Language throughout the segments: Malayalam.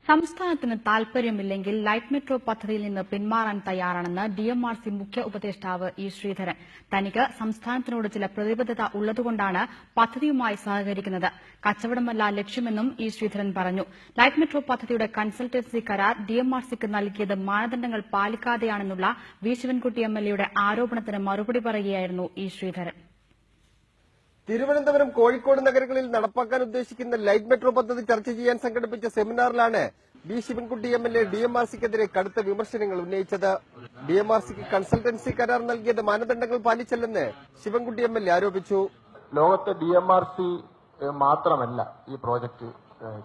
സംസ്ഥാനത്തിന് താൽപര്യമില്ലെങ്കിൽ ലൈറ്റ് മെട്രോ പദ്ധതിയിൽ നിന്ന് പിന്മാറാൻ തയ്യാറാണെന്ന് ഡിഎംആർസി മുഖ്യ ഉപദേഷ്ടാവ് ഇ ശ്രീധരൻ. തനിക്ക് സംസ്ഥാനത്തിനോട് ചില പ്രതിബദ്ധത ഉള്ളതുകൊണ്ടാണ് പദ്ധതിയുമായി സഹകരിക്കുന്നത്. കച്ചവടമല്ല ലക്ഷ്യമെന്നും ഇ ശ്രീധരൻ പറഞ്ഞു. ലൈറ്റ് മെട്രോ പദ്ധതിയുടെ കൺസൾട്ടൻസി കരാർ ഡിഎംആർസിക്ക് നൽകിയത് മാനദണ്ഡങ്ങൾ പാലിക്കാതെയാണെന്നുള്ള വി ശിവൻകുട്ടി എംഎൽഎയുടെ ആരോപണത്തിന് മറുപടി പറയുകയായിരുന്നു ഇ ശ്രീധരൻ. തിരുവനന്തപുരം, കോഴിക്കോട് നഗരങ്ങളിൽ നടപ്പാക്കാൻ ഉദ്ദേശിക്കുന്ന ലൈറ്റ് മെട്രോ പദ്ധതി ചർച്ച ചെയ്യാൻ സംഘടിപ്പിച്ച സെമിനാറിലാണ് വി ശിവൻകുട്ടി എംഎൽഎ ഡിഎംആർസിക്കെതിരെ കടുത്ത വിമർശനങ്ങൾ ഉന്നയിച്ചത്. ഡിഎംആർസിക്ക് കൺസൾട്ടൻസി കരാർ നൽകിയത് മാനദണ്ഡങ്ങൾ പാലിച്ചല്ലെന്ന് ശിവൻകുട്ടി എംഎൽഎ ആരോപിച്ചു. ലോകത്തെ ഡിഎംആർസി മാത്രമല്ല ഈ പ്രോജക്ട്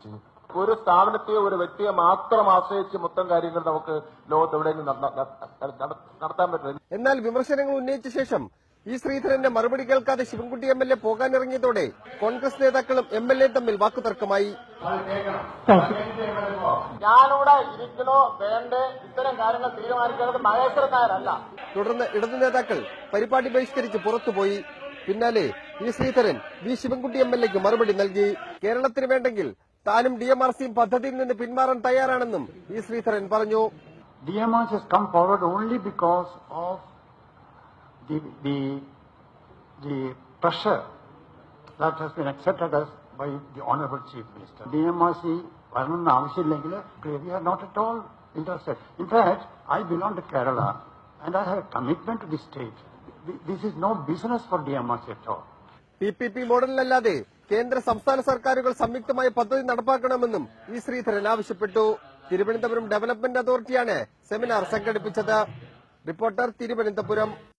ചെയ്യും. ഒരു സ്ഥാപനത്തെയോ ഒരു വ്യക്തിയെ മാത്രം ആശ്രയിച്ച് മൊത്തം കാര്യങ്ങൾ നമുക്ക് ലോകത്ത് എവിടെയെങ്കിലും നടത്താൻ പറ്റില്ല. എന്നാൽ വിമർശനങ്ങൾ ഉന്നയിച്ച ശേഷം ഇ ശ്രീധരന്റെ മറുപടി കേൾക്കാതെ ശിവൻകുട്ടി എംഎൽഎ പോകാനിറങ്ങിയതോടെ കോൺഗ്രസ് നേതാക്കളും എംഎൽഎ തമ്മിൽ വാക്കുതർക്കമായി. ഞാനിവിടെ ഇരിക്കണോ വേണ്ടേ ഇത്തരം കാര്യങ്ങൾ തീരുമാനിക്കുന്നത് മഹേശ്വരൻ നായരല്ല. തുടർന്ന് ഇടതു നേതാക്കൾ പരിപാടി ബഹിഷ്കരിച്ച് പുറത്തുപോയി. പിന്നാലെ ഇ ശ്രീധരൻ വി ശിവൻകുട്ടി എംഎൽഎക്ക് മറുപടി നൽകി. കേരളത്തിന് വേണ്ടെങ്കിൽ താനും ഡിഎംആർസിയും പദ്ധതിയിൽ നിന്ന് പിന്മാറാൻ തയ്യാറാണെന്നും ഇ ശ്രീധരൻ പറഞ്ഞു. DMRC has come forward only because of the pressure that has been accepted as by the Honorable Chief Minister. DMRC varnanna avashyamillenkil we are not at all interested. In fact, I belong to Kerala and I have a commitment to the state. This is no business for DMRC at all. PPP മോഡലിലല്ലാതെ കേന്ദ്ര സംസ്ഥാന സർക്കാരുകൾ സംയുക്തമായ പദ്ധതി നടപ്പാക്കണമെന്നും ഇ ശ്രീധരൻ ആവശ്യപ്പെട്ടു. തിരുവനന്തപുരം ഡെവലപ്മെന്റ് അതോറിറ്റിയാണ് സെമിനാർ സംഘടിപ്പിച്ചത്. റിപ്പോർട്ടർ, തിരുവനന്തപുരം.